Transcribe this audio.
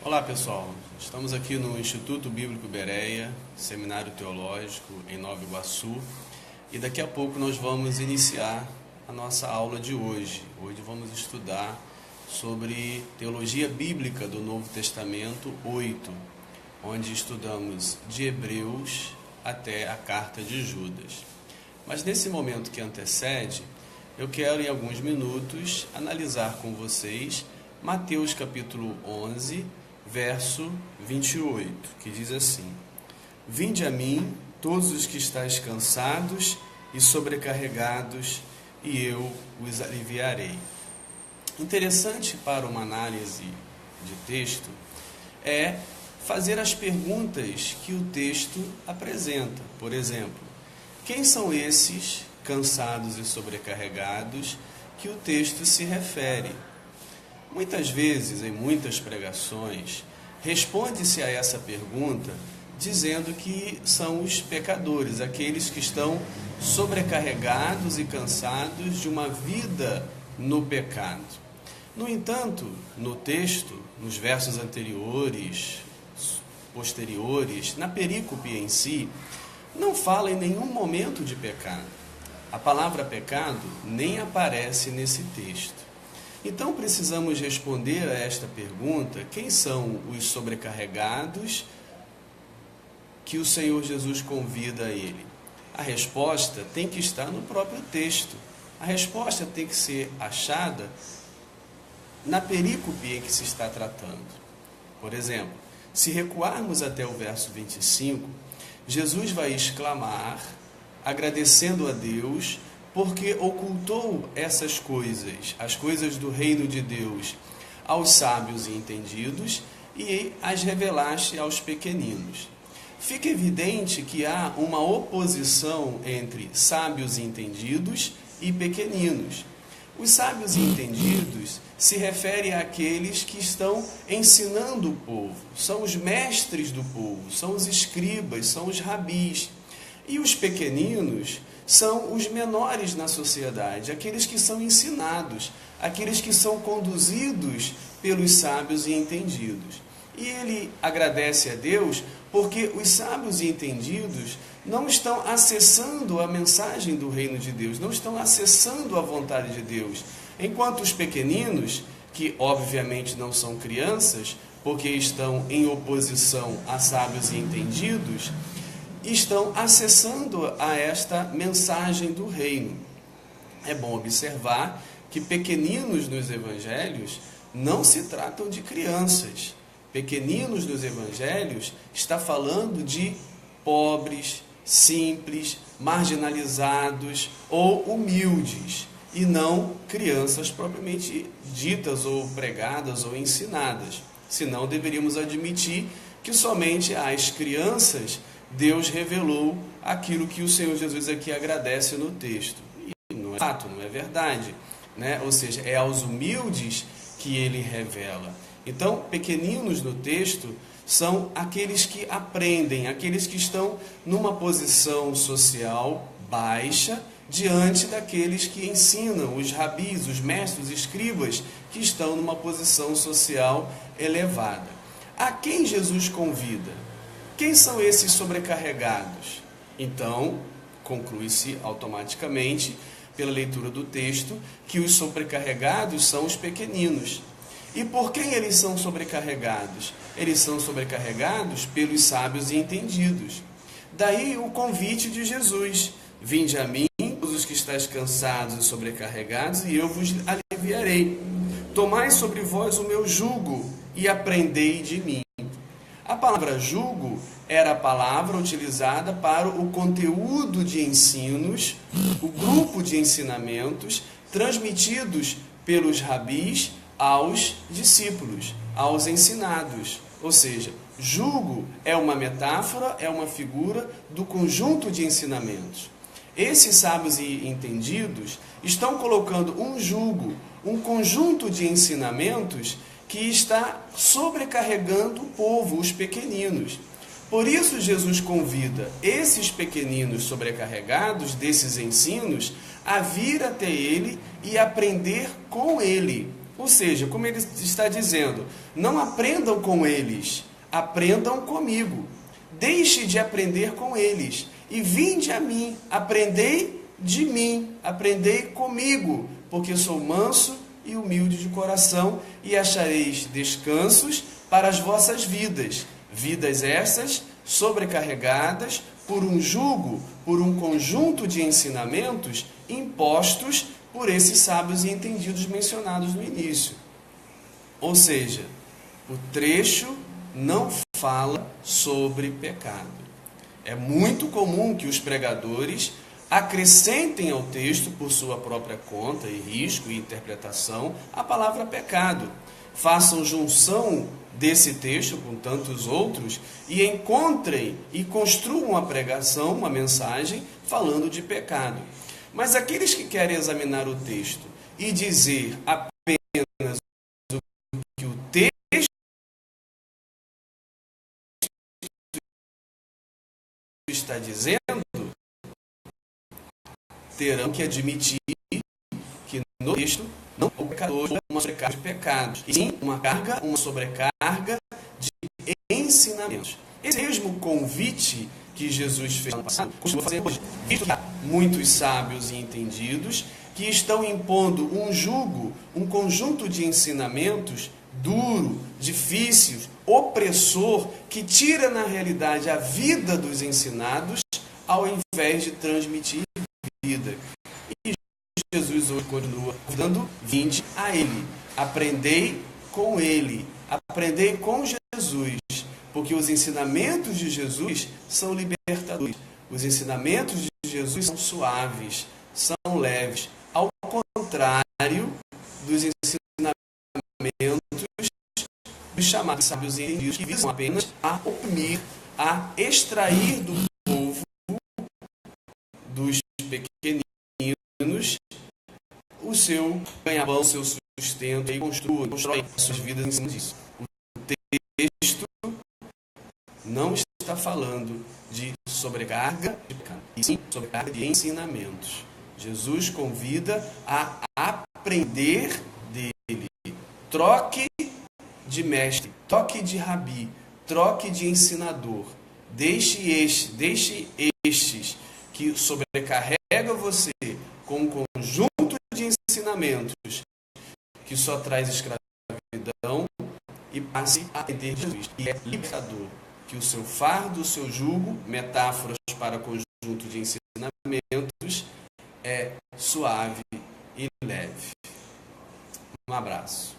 Olá pessoal, estamos aqui no Instituto Bíblico Bereia, Seminário Teológico em Nova Iguaçu, e daqui a pouco nós vamos iniciar a nossa aula de hoje. Hoje vamos estudar sobre Teologia Bíblica do Novo Testamento 8, onde estudamos de Hebreus até a Carta de Judas. Mas nesse momento que antecede, eu quero em alguns minutos analisar com vocês Mateus capítulo 11, verso 28, que diz assim: Vinde a mim, todos os que estáis cansados e sobrecarregados, e eu os aliviarei. Interessante para uma análise de texto é fazer as perguntas que o texto apresenta. Por exemplo, quem são esses cansados e sobrecarregados que o texto se refere? Muitas vezes, em muitas pregações, responde-se a essa pergunta dizendo que são os pecadores, aqueles que estão sobrecarregados e cansados de uma vida no pecado. No entanto, no texto, nos versos anteriores, posteriores, na perícope em si, não fala em nenhum momento de pecado. A palavra pecado nem aparece nesse texto. Então precisamos responder a esta pergunta: quem são os sobrecarregados que o Senhor Jesus convida a ele? A resposta tem que estar no próprio texto. A resposta tem que ser achada na perícope em que se está tratando. Por exemplo, se recuarmos até o verso 25, Jesus vai exclamar, agradecendo a Deus, porque ocultou essas coisas, as coisas do reino de Deus, aos sábios e entendidos, e as revelaste aos pequeninos. Fica evidente que há uma oposição entre sábios e entendidos e pequeninos. Os sábios e entendidos se referem àqueles que estão ensinando o povo, são os mestres do povo, são os escribas, são os rabis. E os pequeninos são os menores na sociedade, aqueles que são ensinados, aqueles que são conduzidos pelos sábios e entendidos. E ele agradece a Deus porque os sábios e entendidos não estão acessando a mensagem do reino de Deus, não estão acessando a vontade de Deus, enquanto os pequeninos, que obviamente não são crianças, porque estão em oposição a sábios e entendidos, estão acessando a esta mensagem do reino. É bom observar que pequeninos nos evangelhos não se tratam de crianças. Pequeninos nos evangelhos está falando de pobres, simples, marginalizados ou humildes, e não crianças propriamente ditas ou pregadas ou ensinadas. Senão deveríamos admitir que somente às crianças Deus revelou aquilo que o Senhor Jesus aqui agradece no texto. E não é fato, não é verdade, né? Ou seja, é aos humildes que ele revela. Então, pequeninos no texto são aqueles que aprendem, aqueles que estão numa posição social baixa diante daqueles que ensinam, os rabis, os mestres, os escribas, que estão numa posição social elevada. A quem Jesus convida? Quem são esses sobrecarregados? Então, conclui-se automaticamente, pela leitura do texto, que os sobrecarregados são os pequeninos. E por quem eles são sobrecarregados? Eles são sobrecarregados pelos sábios e entendidos. Daí o convite de Jesus: Vinde a mim, todos os que estáis cansados e sobrecarregados, e eu vos aliviarei. Tomai sobre vós o meu jugo e aprendei de mim. A palavra jugo era a palavra utilizada para o conteúdo de ensinos, o grupo de ensinamentos transmitidos pelos rabis aos discípulos, aos ensinados. Ou seja, jugo é uma metáfora, é uma figura do conjunto de ensinamentos. Esses sábios e entendidos estão colocando um jugo, um conjunto de ensinamentos que está sobrecarregando o povo, os pequeninos. Por isso Jesus convida esses pequeninos sobrecarregados desses ensinos a vir até ele e aprender com ele. Ou seja, como ele está dizendo, não aprendam com eles, aprendam comigo. Deixe de aprender com eles e vinde a mim, aprendei de mim, aprendei comigo, porque sou manso e humilde de coração e achareis descansos para as vossas vidas. Vidas essas sobrecarregadas por um jugo, por um conjunto de ensinamentos impostos por esses sábios e entendidos mencionados no início. Ou seja, o trecho não fala sobre pecado. É muito comum que os pregadores acrescentem ao texto, por sua própria conta e risco e interpretação, a palavra pecado. Façam junção desse texto com tantos outros e encontrem e construam uma pregação, uma mensagem falando de pecado. Mas aqueles que querem examinar o texto e dizer apenas o que o texto está dizendo, terão que admitir que no texto não é o pecador uma sobrecarga de pecados, e sim uma sobrecarga de ensinamentos. Esse mesmo convite que Jesus fez no passado, continua fazendo hoje, visto que há muitos sábios e entendidos que estão impondo um jugo, um conjunto de ensinamentos duro, difícil, opressor, que tira na realidade a vida dos ensinados, ao invés de transmitir vida. E Jesus hoje continua dando: vinde a Ele, aprendei com Ele, aprendei com Jesus, porque os ensinamentos de Jesus são libertadores, os ensinamentos de Jesus são suaves, são leves, ao contrário dos ensinamentos dos chamados sábios e entendidos, que visam apenas a oprimir, a extrair do povo, dos pequeninos, o seu ganha-pão, o seu sustento, e constrói suas vidas em cima disso. O texto não está falando de sobrecarga de pecado, e sim sobrecarga de ensinamentos. Jesus convida a aprender dele. Troque de mestre, troque de rabi, troque de ensinador. Deixe estes que sobrecarrega você com um conjunto de ensinamentos que só traz escravidão e passe a entender Jesus, que é libertador, que o seu fardo, o seu jugo, metáforas para conjunto de ensinamentos, é suave e leve. Um abraço.